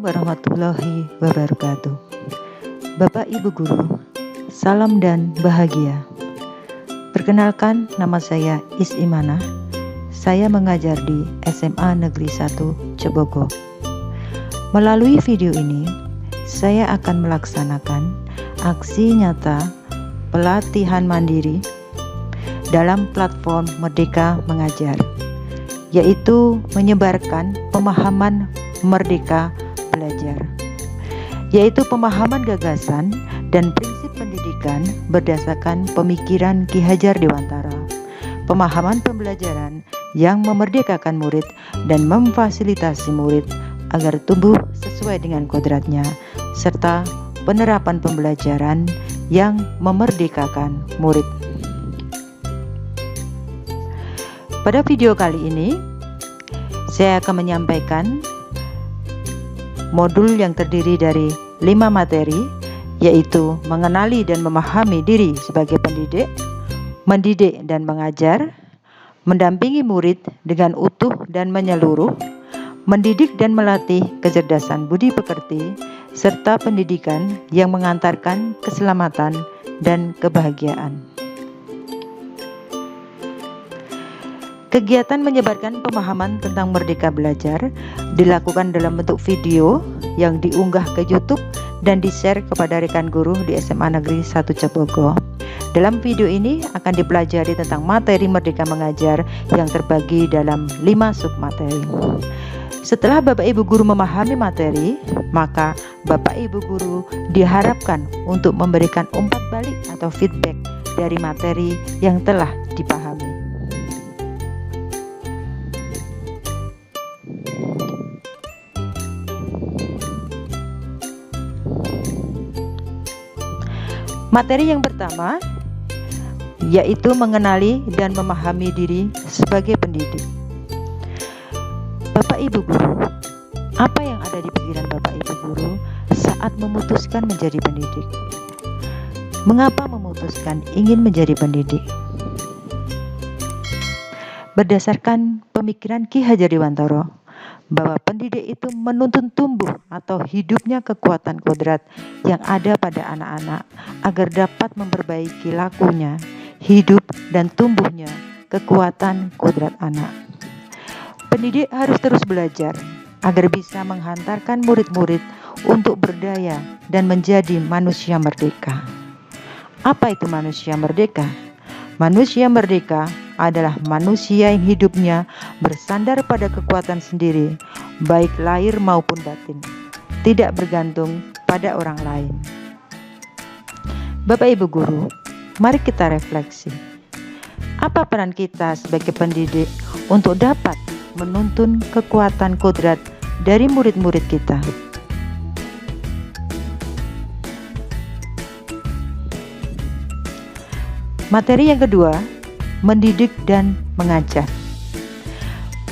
warahmatullahi wabarakatuh. Bapak Ibu Guru, salam dan bahagia. Perkenalkan, nama saya Is Imana. Saya mengajar di SMA Negeri 1 Cebogo. Melalui video ini, saya akan melaksanakan aksi nyata pelatihan mandiri dalam platform Merdeka Mengajar, yaitu menyebarkan pemahaman Merdeka Belajar, yaitu pemahaman gagasan dan prinsip pendidikan berdasarkan pemikiran Ki Hajar Dewantara, pemahaman pembelajaran yang memerdekakan murid dan memfasilitasi murid agar tumbuh sesuai dengan kodratnya, serta penerapan pembelajaran yang memerdekakan murid. Pada video kali ini, saya akan menyampaikan modul yang terdiri dari 5 materi, yaitu mengenali dan memahami diri sebagai pendidik, mendidik dan mengajar, mendampingi murid dengan utuh dan menyeluruh, mendidik dan melatih kecerdasan budi pekerti, serta pendidikan yang mengantarkan keselamatan dan kebahagiaan. Kegiatan menyebarkan pemahaman tentang Merdeka Belajar dilakukan dalam bentuk video yang diunggah ke YouTube dan di-share kepada rekan guru di SMA Negeri 1 Cebogo. Dalam video ini akan dipelajari tentang materi Merdeka Mengajar yang terbagi dalam 5 submateri. Setelah Bapak Ibu Guru memahami materi, maka Bapak Ibu Guru diharapkan untuk memberikan umpan balik atau feedback dari materi yang telah dipahami. Materi yang pertama yaitu mengenali dan memahami diri sebagai pendidik. Bapak Ibu Guru, apa yang ada di pikiran Bapak Ibu Guru saat memutuskan menjadi pendidik? Mengapa memutuskan ingin menjadi pendidik? Berdasarkan pemikiran Ki Hajar Dewantara, bahwa pendidik itu menuntun tumbuh atau hidupnya kekuatan kodrat yang ada pada anak-anak agar dapat memperbaiki lakunya, hidup dan tumbuhnya kekuatan kodrat anak. Pendidik harus terus belajar agar bisa menghantarkan murid-murid untuk berdaya dan menjadi manusia merdeka. Apa itu manusia merdeka? Manusia merdeka adalah manusia yang hidupnya bersandar pada kekuatan sendiri, baik lahir maupun batin, tidak bergantung pada orang lain. Bapak Ibu Guru, mari kita refleksi. Apa peran kita sebagai pendidik untuk dapat menuntun kekuatan kodrat dari murid-murid kita? Materi yang kedua, mendidik dan mengajar.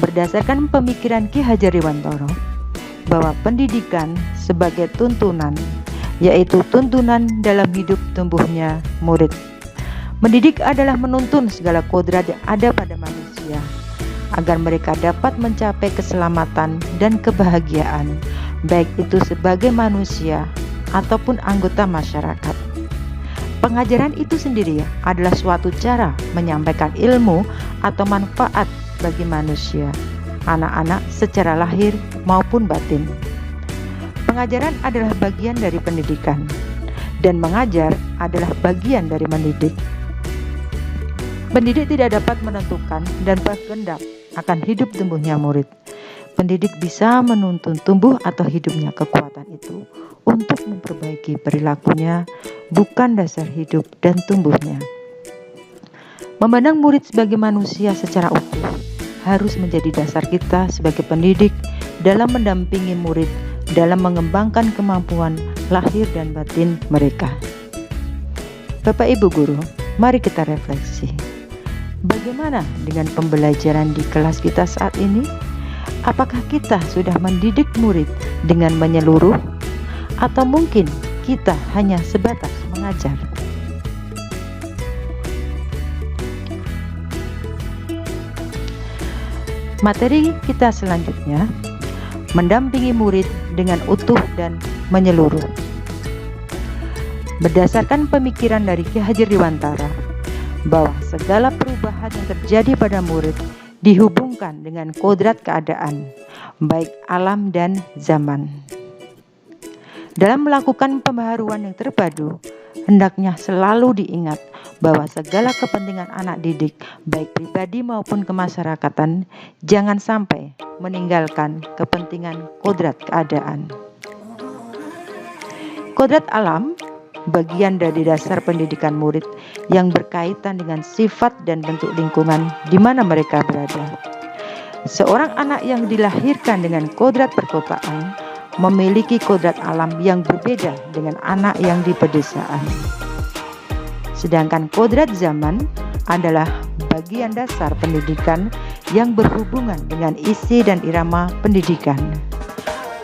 Berdasarkan pemikiran Ki Hajar Dewantara bahwa pendidikan sebagai tuntunan, yaitu tuntunan dalam hidup tumbuhnya murid. Mendidik adalah menuntun segala kodrat yang ada pada manusia agar mereka dapat mencapai keselamatan dan kebahagiaan, baik itu sebagai manusia ataupun anggota masyarakat. Pengajaran itu sendiri adalah suatu cara menyampaikan ilmu atau manfaat bagi manusia, anak-anak secara lahir maupun batin. Pengajaran adalah bagian dari pendidikan, dan mengajar adalah bagian dari mendidik. Pendidik tidak dapat menentukan dan berkehendak akan hidup tumbuhnya murid. Pendidik bisa menuntun tumbuh atau hidupnya kekuatan itu untuk memperbaiki perilakunya, bukan dasar hidup dan tumbuhnya. Memandang murid sebagai manusia secara utuh harus menjadi dasar kita sebagai pendidik dalam mendampingi murid dalam mengembangkan kemampuan lahir dan batin mereka. Bapak Ibu Guru, mari kita refleksi. Bagaimana dengan pembelajaran di kelas kita saat ini? Apakah kita sudah mendidik murid dengan menyeluruh, atau mungkin kita hanya sebatas mengajar? Materi kita selanjutnya, mendampingi murid dengan utuh dan menyeluruh. Berdasarkan pemikiran dari Ki Hajar Dewantara, bahwa segala perubahan yang terjadi pada murid dihubungkan dengan kodrat keadaan, baik alam dan zaman. Dalam melakukan pembaharuan yang terpadu, hendaknya selalu diingat bahwa segala kepentingan anak didik, baik pribadi maupun kemasyarakatan, jangan sampai meninggalkan kepentingan kodrat keadaan. Kodrat alam bagian dari dasar pendidikan murid yang berkaitan dengan sifat dan bentuk lingkungan di mana mereka berada. Seorang anak yang dilahirkan dengan kodrat perkotaan memiliki kodrat alam yang berbeda dengan anak yang di pedesaan. Sedangkan kodrat zaman adalah bagian dasar pendidikan yang berhubungan dengan isi dan irama pendidikan.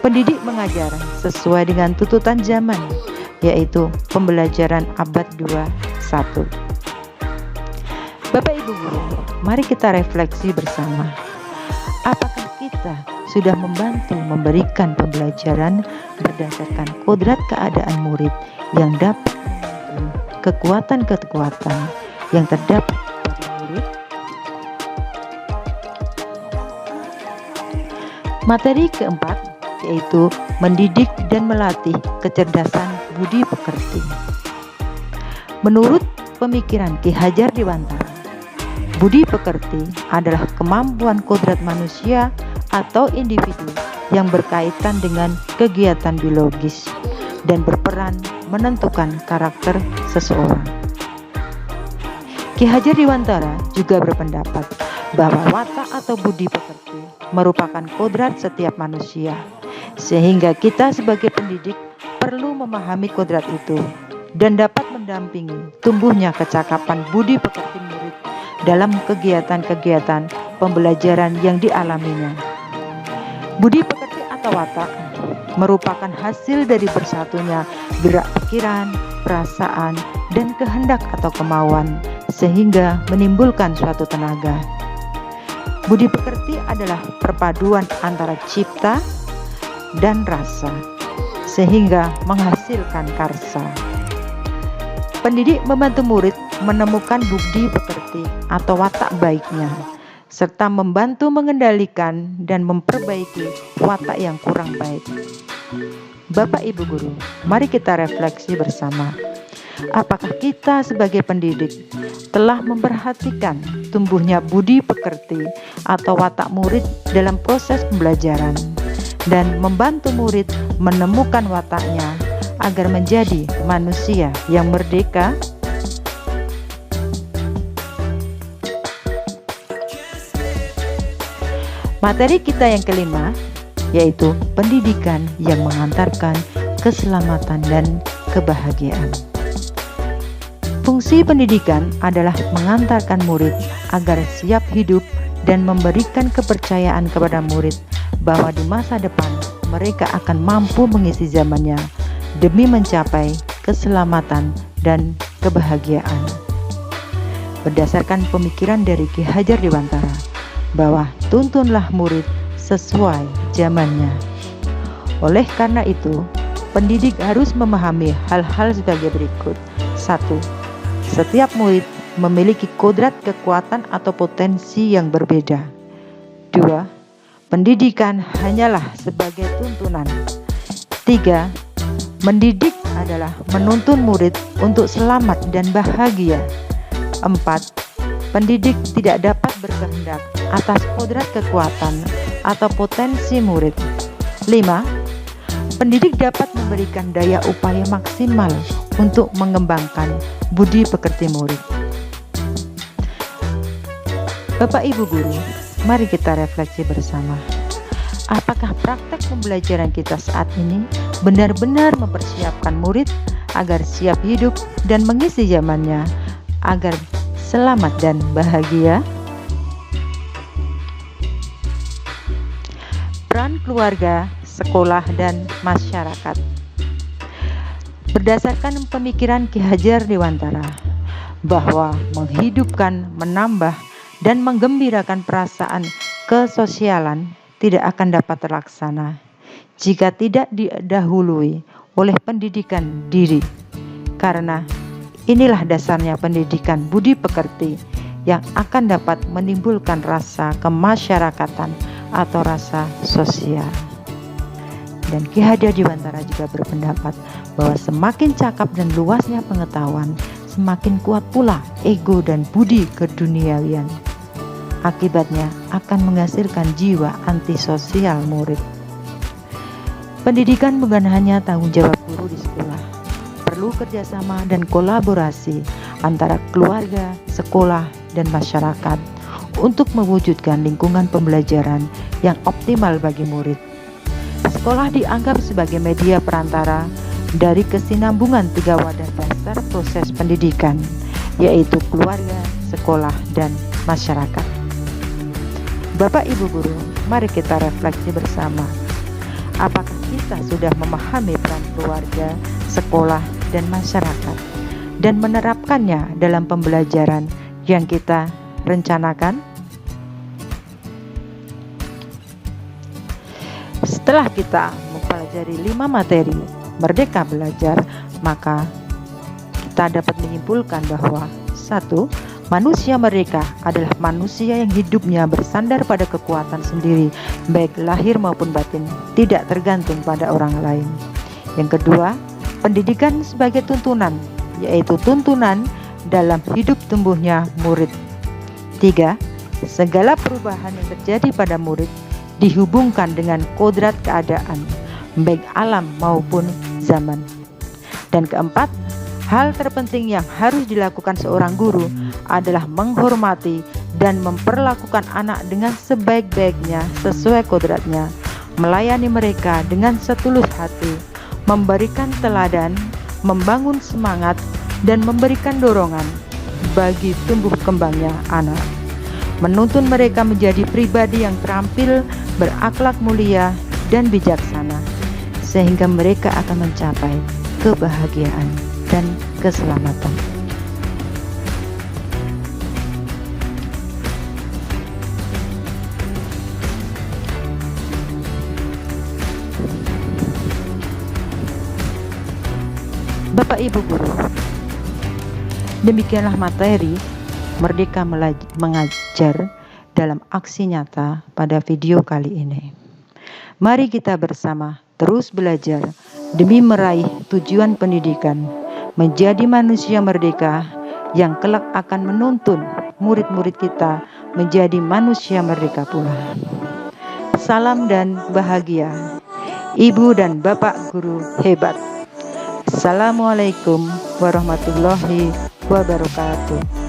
Pendidik mengajar sesuai dengan tuntutan zaman, yaitu pembelajaran abad 21. Bapak Ibu Guru, mari kita refleksi bersama. Apakah kita sudah membantu memberikan pembelajaran berdasarkan kodrat keadaan murid yang dapat menuntun kekuatan-kekuatan yang terdapat pada murid? Materi keempat yaitu mendidik dan melatih kecerdasan budi pekerti. Menurut pemikiran Ki Hajar Dewantara, budi pekerti adalah kemampuan kodrat manusia atau individu yang berkaitan dengan kegiatan biologis dan berperan menentukan karakter seseorang. Ki Hajar Dewantara juga berpendapat bahwa watak atau budi pekerti merupakan kodrat setiap manusia, sehingga kita sebagai pendidik perlu memahami kodrat itu dan dapat mendampingi tumbuhnya kecakapan budi pekerti murid dalam kegiatan-kegiatan pembelajaran yang dialaminya. Budi pekerti atau watak merupakan hasil dari bersatunya gerak pikiran, perasaan, dan kehendak atau kemauan sehingga menimbulkan suatu tenaga. Budi pekerti adalah perpaduan antara cipta dan rasa sehingga menghasilkan karsa. Pendidik membantu murid menemukan budi pekerti atau watak baiknya serta membantu mengendalikan dan memperbaiki watak yang kurang baik. Bapak Ibu Guru, mari kita refleksi bersama. Apakah kita sebagai pendidik telah memperhatikan tumbuhnya budi pekerti atau watak murid dalam proses pembelajaran dan membantu murid menemukan wataknya agar menjadi manusia yang merdeka? Materi kita yang kelima yaitu pendidikan yang mengantarkan keselamatan dan kebahagiaan. Fungsi pendidikan adalah mengantarkan murid agar siap hidup dan memberikan kepercayaan kepada murid bahwa di masa depan mereka akan mampu mengisi zamannya demi mencapai keselamatan dan kebahagiaan. Berdasarkan pemikiran dari Ki Hajar Dewantara bahwa tuntunlah murid sesuai zamannya. Oleh karena itu, pendidik harus memahami hal-hal sebagai berikut. 1. Setiap murid memiliki kodrat kekuatan atau potensi yang berbeda. 2. Pendidikan hanyalah sebagai tuntunan. 3. Mendidik adalah menuntun murid untuk selamat dan bahagia. 4. Pendidik tidak dapat berkehendak atas kodrat kekuatan atau potensi murid. 5. Pendidik dapat memberikan daya upaya maksimal untuk mengembangkan budi pekerti murid. Bapak Ibu Guru, mari kita refleksi bersama. Apakah praktek pembelajaran kita saat ini benar-benar mempersiapkan murid agar siap hidup dan mengisi zamannya agar selamat dan bahagia? Peran keluarga, sekolah, dan masyarakat. Berdasarkan pemikiran Ki Hajar Dewantara bahwa menghidupkan, menambah, dan menggembirakan perasaan kesosialan tidak akan dapat terlaksana jika tidak didahului oleh pendidikan diri. Karena inilah dasarnya pendidikan budi pekerti yang akan dapat menimbulkan rasa kemasyarakatan atau rasa sosial. Dan Ki Hajar Dewantara juga berpendapat bahwa semakin cakap dan luasnya pengetahuan, semakin kuat pula ego dan budi keduniawian. Akibatnya akan menghasilkan jiwa antisosial murid. Pendidikan bukan hanya tanggung jawab guru di sekolah, perlu kerjasama dan kolaborasi antara keluarga, sekolah, dan masyarakat untuk mewujudkan lingkungan pembelajaran yang optimal bagi murid. Sekolah dianggap sebagai media perantara dari kesinambungan 3 wadah dasar proses pendidikan, yaitu keluarga, sekolah, dan masyarakat. Bapak Ibu Guru, mari kita refleksi bersama. Apakah kita sudah memahami peran keluarga, sekolah, dan masyarakat dan menerapkannya dalam pembelajaran yang kita rencanakan? Setelah kita mempelajari 5 materi Merdeka Belajar, maka kita dapat menyimpulkan bahwa 1. Manusia merdeka adalah manusia yang hidupnya bersandar pada kekuatan sendiri, baik lahir maupun batin, tidak tergantung pada orang lain. Yang kedua, pendidikan sebagai tuntunan, yaitu tuntunan dalam hidup tumbuhnya murid. 3. Segala perubahan yang terjadi pada murid dihubungkan dengan kodrat keadaan, baik alam maupun zaman. Dan keempat, hal terpenting yang harus dilakukan seorang guru adalah menghormati dan memperlakukan anak dengan sebaik-baiknya sesuai kodratnya, melayani mereka dengan setulus hati, memberikan teladan, membangun semangat, dan memberikan dorongan bagi tumbuh kembangnya anak. Menuntun mereka menjadi pribadi yang terampil, berakhlak mulia, dan bijaksana, sehingga mereka akan mencapai kebahagiaan dan keselamatan. Bapak Ibu Guru, demikianlah materi Merdeka Mengajar dalam aksi nyata pada video kali ini. Mari kita bersama terus belajar demi meraih tujuan pendidikan, menjadi manusia merdeka yang kelak akan menuntun murid-murid kita menjadi manusia merdeka pula. Salam dan bahagia, Ibu dan Bapak Guru hebat. Assalamualaikum warahmatullahi wabarakatuh.